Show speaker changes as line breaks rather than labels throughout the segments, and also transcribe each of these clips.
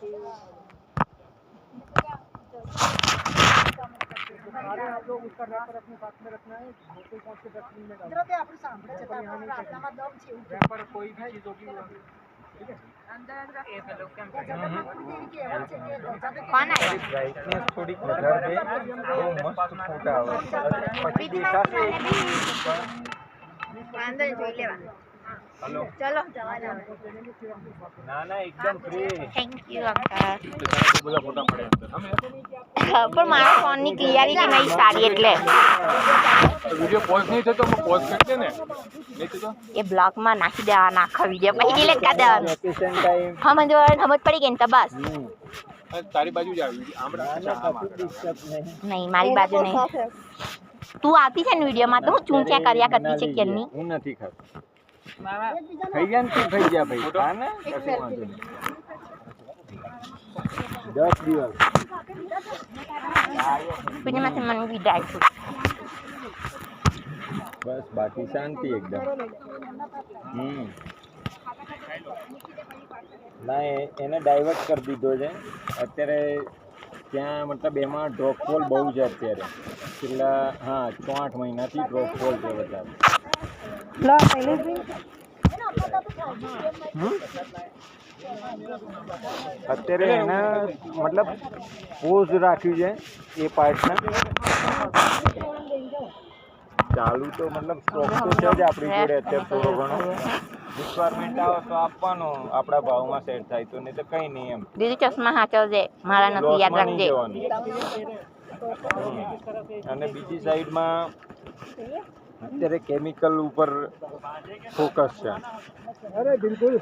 आप लोग उसका रैपर अपने साथ में रखना है, कोई कौन से डस्टबिन में डालना है। આપણે સાંભળે છે આપણામાં દમ છે રैपर कोई भी चीज होगी ठीक है अंदर ए हेलो કેમ છે જગન્નાથપુરી દેવી કહેવત છે કે કોણ આયા બ્રાઇટનેસ થોડી વધારે દે બહુ મસ્ત ફોટા આવે પછી દેખાશે અંદર જોઈ લેવા हेलो चलो जवा ना ना एकदम फ्री थैंक यू अंकल બધા ફોટા પડે અંદર પણ મારા ફોન ની ક્લિયરિટી નહીં સારી એટલે વિડિયો પોઝ નહીં થતો તો પોઝ કરી દે ને નહીં તો એ બ્લોગ માં નાખી દેવાના આખા વિડિયો પછી ડિલીટ કરી દેવાનો વેકેશન ટાઈમ હા મને સમજ પડી ગઈ ને તો બસ તારી બાજુ જ આવી આમડા નહીં મારી બાજુ નહીં તું આવતી છે ને વિડિયો માં તો હું ચૂંચ્યા કર્યા કરતી છે કેની હું નથી ખાતો થઈ ગયા ને થઈ ગયા ભાઈ હા ને પછી વાંધો નહીં 10 દિવસ પુણ્ય માં મને વિદાય છું બસ બાકી શાંતિ એકદમ ના એને ડાયવર્ટ કરી દીધો છે અત્યારે ત્યાં મતલબ એમાં ડ્રોપફોલ બહુ છે અત્યારે છેલ્લા હા 6-8 મહિનાથી ડ્રોપફોલ છે વધારે અત્યારે એના મતલબ પોઝ રાખ્યું છે એ પાર્ટને ચાલુ તો મતલબ સ્ટોક તો છે જ આપણી જોડે અત્યારે થોડો ઘણો રિક્વાયરમેન્ટ આવે તો આપવાનો આપણા ભાવમાં સેટ થાય તો નહીં તો કંઈ નહીં એમ દીદી ચશ્મા સાચવજે મારા નથી યાદ રાખજે અને બીજી સાઈડમાં અત્યારે केमिकल ऊपर फोकस है अरे बिल्कुल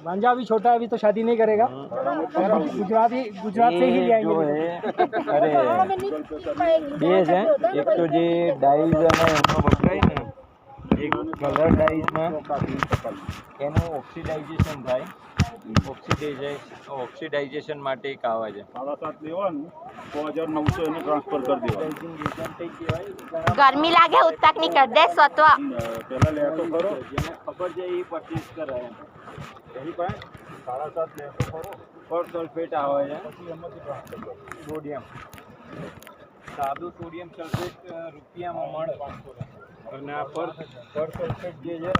भांजा अभी छोटा है अभी तो शादी नहीं करेगा गुजरात से ही ले आएंगे अरे बेज है एक तो जे डाइज है एनो वपराय ने एक कलर डाइज में एनो ऑक्सीडाइजेशन થાય ઓક્સિડાઇઝેશન માટે એક આવે છે 7.5 લેવાનું 6900 એને ટ્રાન્સફર કરી દેવાનું ગરમી લાગે ઉત્તાક ની કર દે સત્વ પહેલા લે તો ખરો જેને ખબર છે એ પરચેસ કરે એની પાસે 7.5 લે તો ખરો પર સલ્ફેટ આવે છે પછી એમાંથી ટ્રાન્સફર કરો સોડિયમ સાદું સોડિયમ સલ્ફેટ રૂપિયામાં મળે 500 અને આ પર સલ્ફેટ જે છે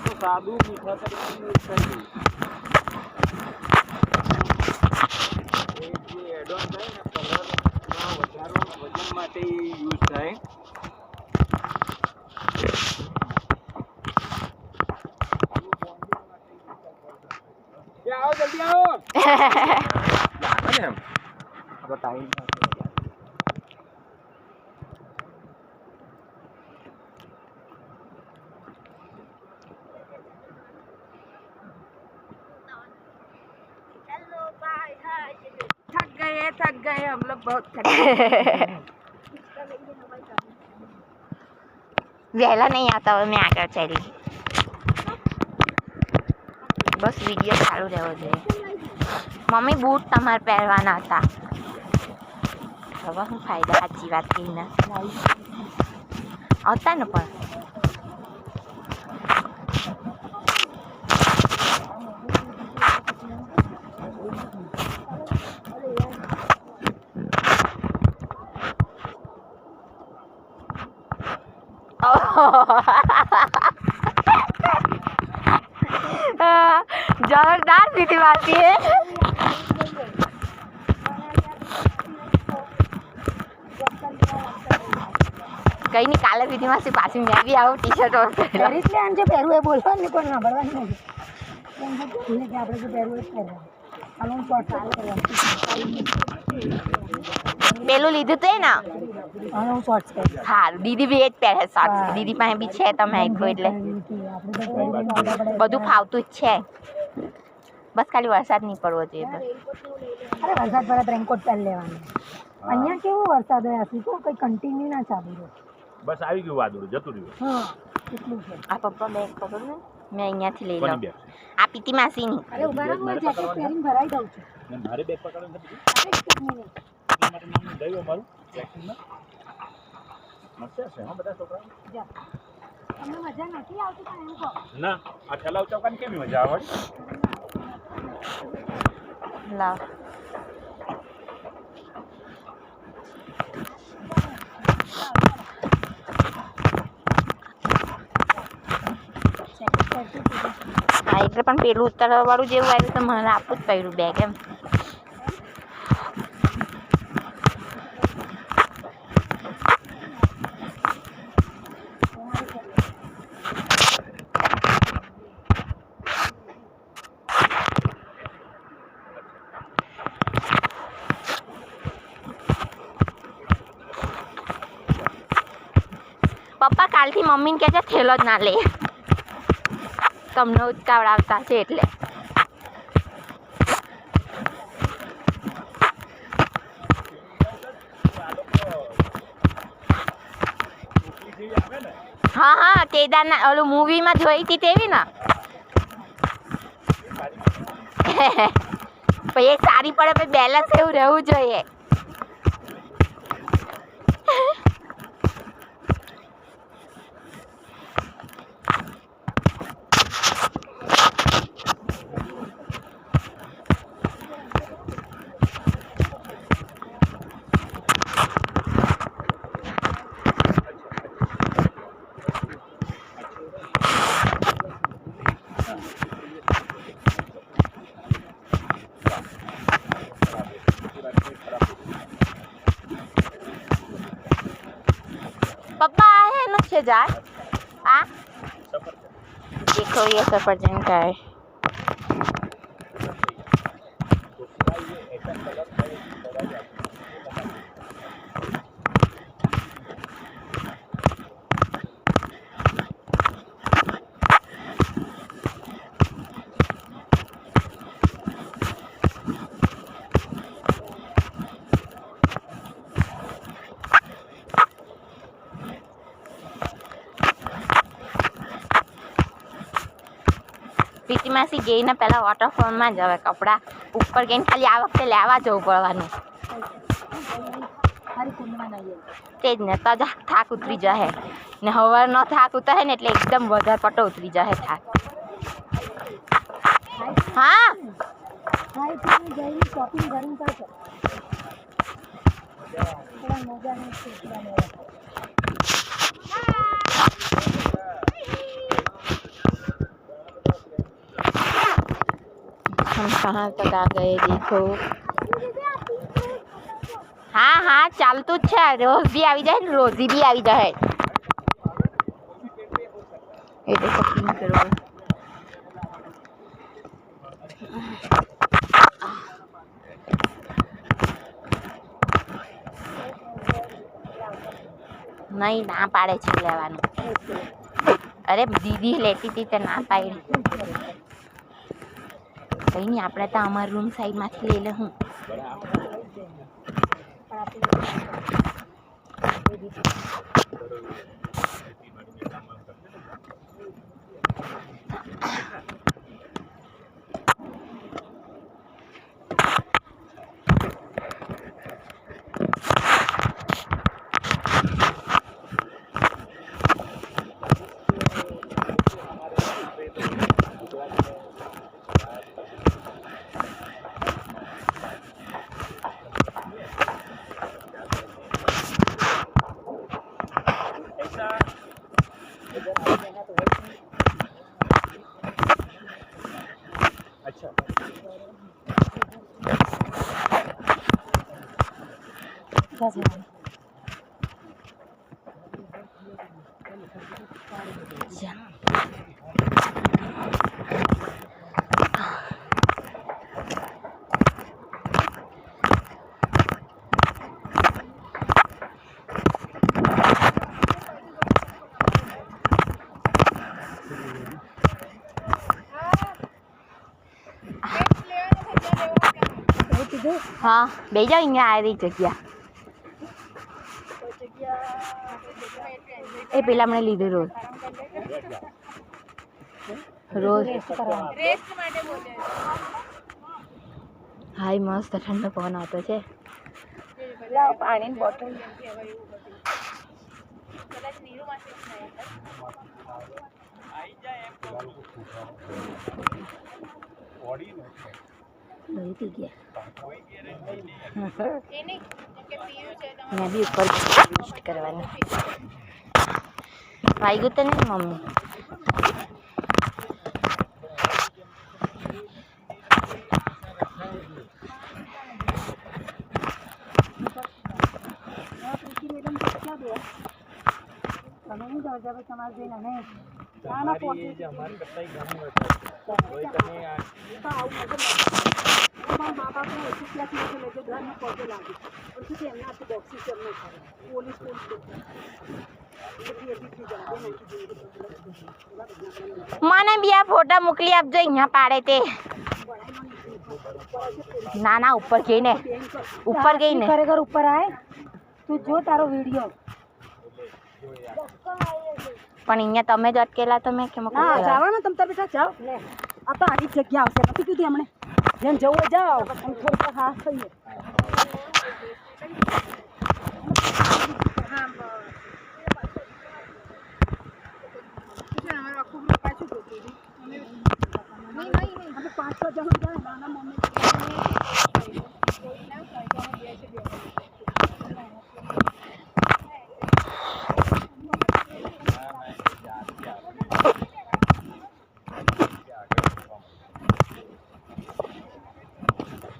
तो साधु मीठा एडोन થાય ને કલરમાં વધારો વજન માટે યુઝ થાય કે આવો જલ્દી આવો લાગે ને આપણો ટાઈમ थक गए हम लोग बहुत थक गए वहला नहीं आता हो मैं आकर चली बस वीडियो चालू रहो જોઈએ મમ્મી બૂટ તમારે પહેરવાના હતા હવે શું ફાયદા સાચી વાત કહીને આવતા ને પણ जोरदार दीदी मारती है कहीं नहीं काले दीदी मासी पासी मैं भी आऊँ टी शर्ट और इसलिए हम जो पहरु है बोलो नहीं कोई ना बड़वा नहीं कि આપણે જો પહેરવું જ પહેરવા આનું શોર્ટ પેલું લીધું તો ને આનું શોર્ટ્સ પહેર હારું દીદી બી એ જ પહેરે શોર્ટ્સ દીદી પાસે બી છે તમે આખો એટલે બધું ફાવતું જ છે બસ ખાલી વરસાદ નહીં પડવો જોઈએ બસ અરે વરસાદ પડે તો રેનકોટ પહેરી લેવાનું અહીંયા કેવો વરસાદ હોય આસી તો કઈ કન્ટિન્યુ ના ચાલુ રહે બસ આવી ગયું વાદળું જતું રહ્યું હા એટલું છે આ પપ્પા બેગ ખબર ને मैं અહીંયાથી લઈ લઉં આ પીતી માસીની અરે ઉભા રહો હું જેકેટ પહેરીને ભરાઈ દઉં છું મેં મારે બેગ પકડવાનું નથી અરે એક મિનિટ માટે નામ દઈઓ મારું જેકેટમાં
મસ્ત છે હા બધા છોકરા.
તમને મજા નથી આવતી પણ એમ કહો.
ના આ ઠલાવ ચોકાની કેવી મજા આવે?
લાવ હા એટલે પણ પેલું ઉતરવા વાળું જેવું આવ્યું તો મને આપવું જ પડ્યું બેગ એમ. પપ્પા કાલથી મમ્મીને કહે છે થેલો જ ના લે તમને ઉચકાવડાવતા છે એટલે. હા હા કેદારના ઓલું મૂવીમાં જોઈ હતી તેવી ને. પછી એ સારી પડે પછી બેલેન્સ એવું રહેવું જોઈએ. पप्पा आए हैं ना छेजार आ देखो ये सफरजन का है. પીટી માસી ગઈને પહેલાં વોટરફોલમાં જ હવે કપડાં ઉપર ગઈને ખાલી આ વખતે લેવા જવું પડવાનું. તે જ ને તો જ થાક ઉતરી જાય ને હવારનો થાક ઉતરે ને એટલે એકદમ વધારે પટો ઉતરી જાય થાક. હા हम कहाँ तक आ गए देखो. हाँ हाँ ચાલતું જ છે. રોજ બી આવી જાય ને રોજી બી આવી જાય. એ દેખો પિંક કરો. નહીં ના પાડે છે લેવાનું. અરે દીદી લેતી હતી તો ના પાડી. કઈ નહીં આપણે તો અમારા રૂમ સાઈડમાંથી લઈ લે હું. हाँ બે જાઓ અહીંયા આ રહી જગ્યા. એ પેલા મને લીધું રોજ હાય મસ્ત ઠંડો પવન આવતો છે. પાણીની બોટલ मैं भी ऊपर विजिट करवानी वाईगु तो नहीं मम्मी મને બી આ ફોટા મોકલી આપજો અહીંયા પાડે તે ના ના ઉપર ગઈ ને
ખરેખર ઉપર આય તું જો તારો વિડિયો
પણ અહીંયા તમે જ અટકેલા તો મેં કેમ
ના જવાનું તમ તાર બેટા જાઓ લે આ તો આની જગ્યા આવશે નથી કીધું હમણે જેમ જવું હોય જાઓ અને થોડું હા થઈએ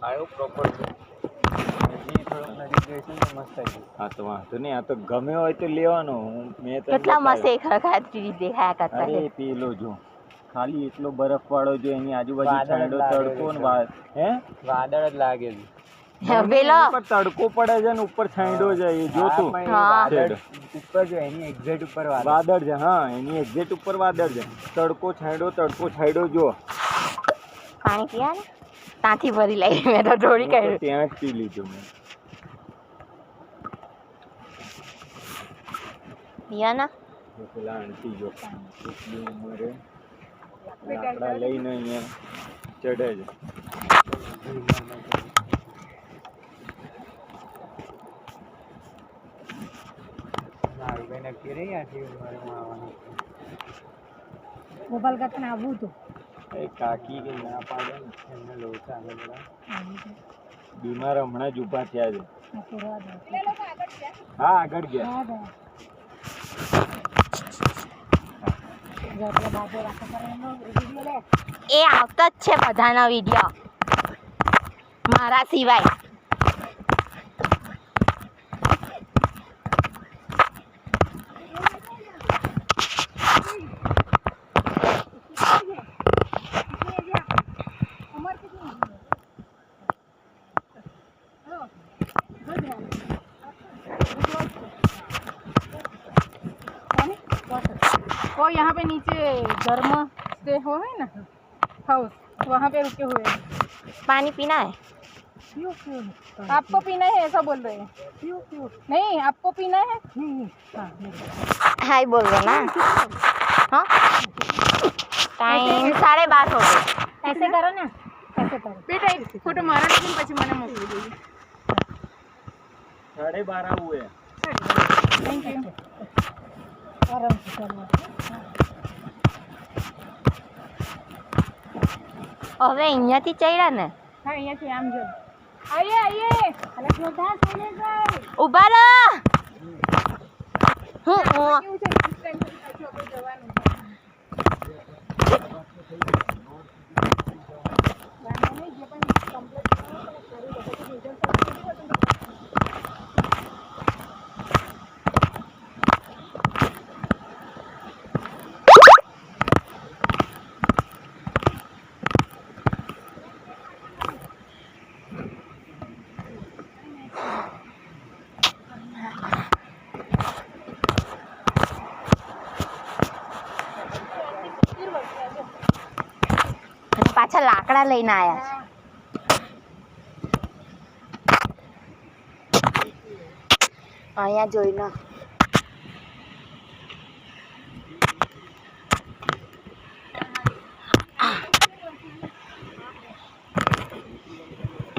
આયો પ્રોપર હા તો વાંધો નહીં આ તો ગમે હોય તો લેવાનો મેં તો
કેટલા મસ્ત એક ખાતી દેખાયા કરતા
અરે પેલો જો ખાલી એટલો બરફ વાળો જો એની આજુબાજુ છાંયડો તડકો ને વાદળ જ લાગે
પેલો
ઉપર તડકો પડે છે ને ઉપર છાંયડો છે એ જો તું ઉપર જો એની એક્ઝેક્ટ ઉપર વાદળ છે હા એની એક્ઝેક્ટ ઉપર વાદળ છે તડકો છાંયડો જો
પાણી પીયા ને ત્યાંથી ભરી લઈ મેં તો થોડી કાઢ્યું
ત્યાં જ પી લીધું મેં
પીયા ના
પેલા આંટી જો કેટલી ઉંમરે લાકડા લઈને અહીંયા ચડે છે
ગોપાલ કાકા ને આવવું હતું
કાકી કે ના પાડે ને એમને લોચા બીમાર હમણાં જ ઊભા થયા છે હા આગળ ગયા
એ આવતો જ છે બધાનો વિડીયો મારા સિવાય
वो यहाँ पे नीचे धर्म स्टे हो है ना हाउस वहाँ पे रुके हुए हैं
पानी पीना है
आपको पीना है ऐसा बोल रहे हैं नहीं आपको पीना है
हाय बोल रहे ना हाँ टाइम 12:30 हो गए
ऐसे करो ना ऐसे करो बेटा एक फोटो मारा लेकिन પછી મને મોકલી દેજો
12:30 हुए
थैंक यू
હવે અહીંયાથી ચડ્યા ને
હા અહીંયાથી આમ જો આઈએ આઈએ અલા જોતા સોને ભાઈ
ઊભા રહો હું
કેવું છે નેક્સ્ટ ટાઈમ પાછું આપણે જવાનું
પાછા લાકડા લઈને આયા છે અહીંયા જોઈ લો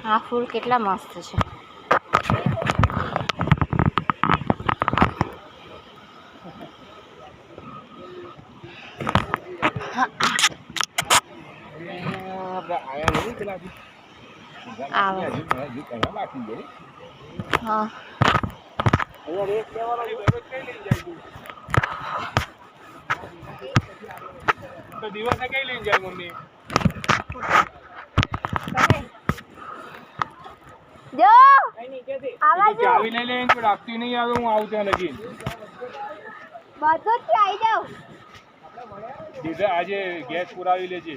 આ ફૂલ કેટલા મસ્ત છે આવો હા
તો દિવસે કઈ લઈને જાય મમ્મી?
જો
ચાવી લઈ લે તો રાખતી નહીં આવે. હું આવું ત્યાં લગી
બધું જ આવી જાવ.
દીધા આજે ગેસ પુરાવી લેજે.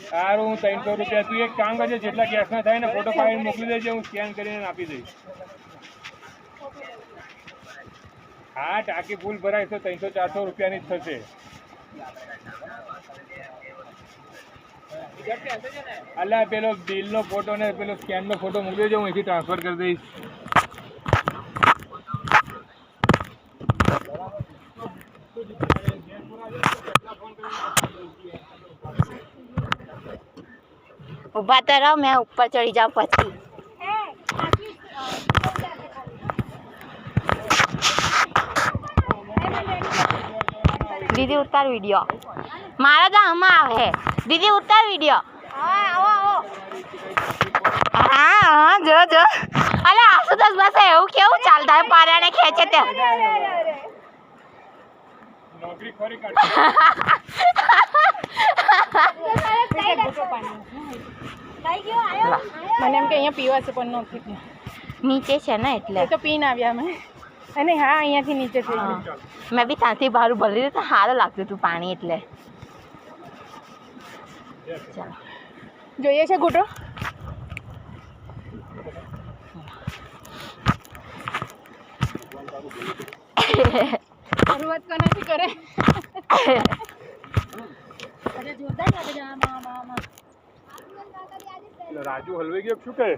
સારું હું 300 રૂપિયા. તું એક કામ કરજે, જેટલા ગેસ ના થાય ને ફોટો પાડીને મોકલી દેજે. હું સ્કેન કરીને આપી દઈશ. હા ટાંકી ફૂલ ભરાય તો 300-400 રૂપિયાની જ થશે. અલ્યા પેલો બિલનો ફોટો ને પેલો સ્કેનનો ફોટો મોકલી દેજો. હું અહીંથી ટ્રાન્સફર કરી દઈશ.
ઊભા તો રહો, મેં ઉપર ચડી જાઉં પછી. દીદી ઉતાર વિડીયો. મારા તો આમાં આવે. દીદી ઉતાર વિડીયો. હા જો જો. અલે આશુતોષ પાસે એવું કેવું ચાલતા હોય? પારાને ખેંચે તે
નોકરી ખોરી કાઢ.
મને એમ કે અહીંયા પીવા છે પણ નથી પીવા.
નીચે છે ને એટલે
તો પીને આવ્યા અમે. અને હા અહીંયાથી નીચે થઈ ગયું.
મેં બી ત્યાંથી બહાર ભરી દીધું તો સારું લાગતું હતું પાણી એટલે. ચાલો
જોઈએ છે ઘૂંટો. શરૂઆત કોનાથી કરે?
રાજુ હલવાઈ ગયો શું કહે?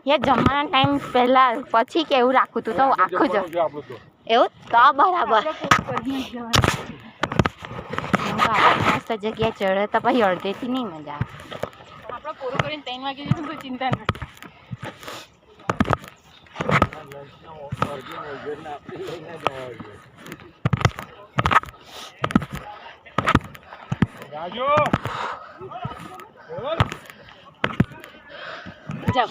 યાર જમવાના ટાઈમ પહેલા પછી કેવું રાખવું તું તો આખું જ એવું તો બરાબર. મસ્ત જગ્યાએ ચડે તો પછી અડધેથી નહીં મજા આવે.
આપણે પૂરું કરીને 3 વાગે જઈશું તો ચિંતા નથી.
રાજુ
જાઓ.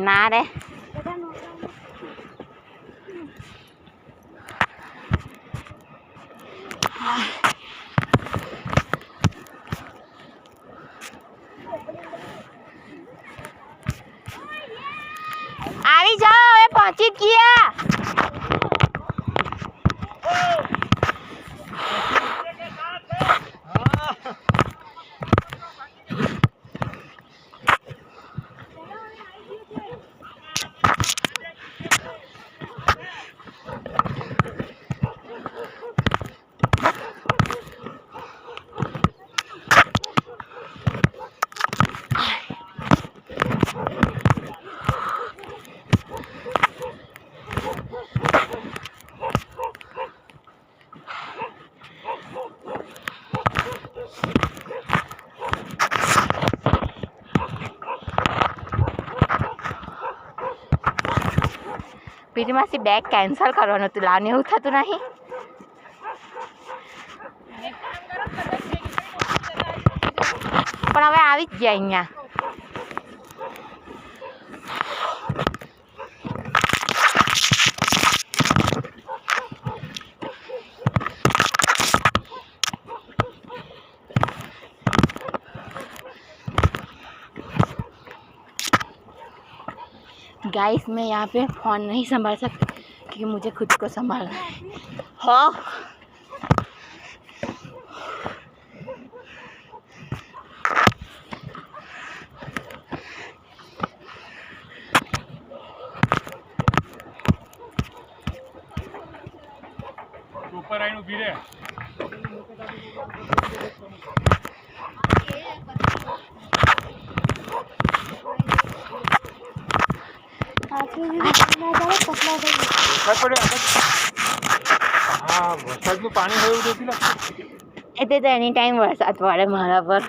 ના રે આવી જાઓ, હવે પહોંચી જ ગયા. પીટીમાંથી બેગ કેન્સલ કરવાનું હતું, લાવને એવું થતું નહીં. પણ હવે આવી જ ગયા અહીંયા. गाइस मैं यहाँ पे फ़ोन नहीं संभाल सकती क्योंकि मुझे खुद को संभालना है. हाँ
વરસાદનું પાણી હોય એવું નથી લાગતું.
એટલે તો એની ટાઈમ વરસાદ પડે મારા પર.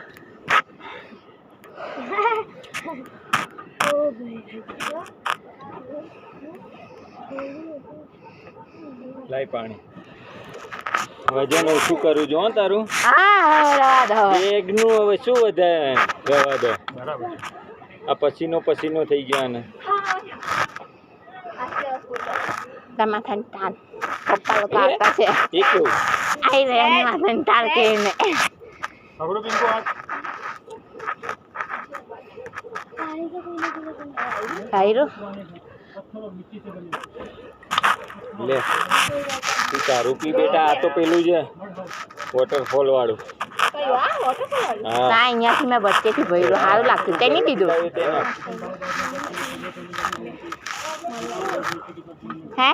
લાય પાણી. વજન ઓછું કરું જો હો તારું.
હા
બેગનું હવે શું વધારે રહેવા દો. બરાબર. આ પસીનો થઈ ગયા ને.
માથાની તાલ પપ્પા લોકો આવતા છે.
એ કેવું
આઈ રહ્યા માથાની તાલ કહીને.
પકડો પિંકો હાથ.
ખાયરું
લે તું તારું પી બેટા. આ તો પેલું છે વોટરફોલ વાળું.
ના અહીંયાથી મેં વચ્ચેથી ભર્યું સારું લાગતું તે નહીં દીધું હે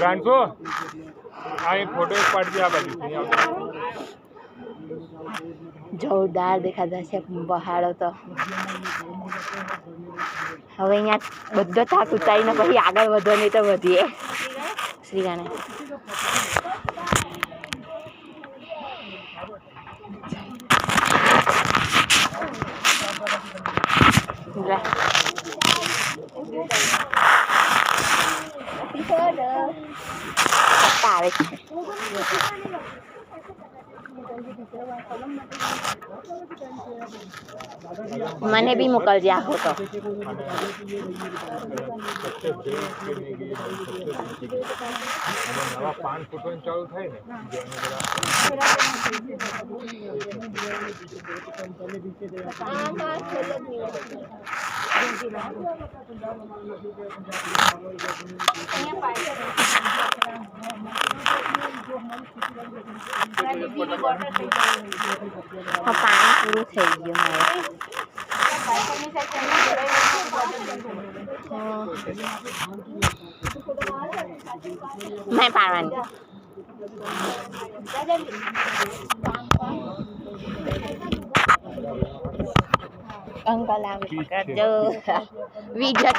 રાણકો આ એક ફોટો પાડજે આ બાજુ.
જોરદાર દેખાતા છે પહાડો તો. હવે અહીંયા બધો થાક ઉતારીને પછી આગળ વધવાની તો વધીએ. શ્રી ગણેશ આવે છે. મને બી મોકલજે આ ફોટો.
પાન ફૂટવાનું ચાલુ થાય ને
પાણી પૂરું થઈ ગયું મેં પાડવાની. અંકલ આવે કરજો વિજય.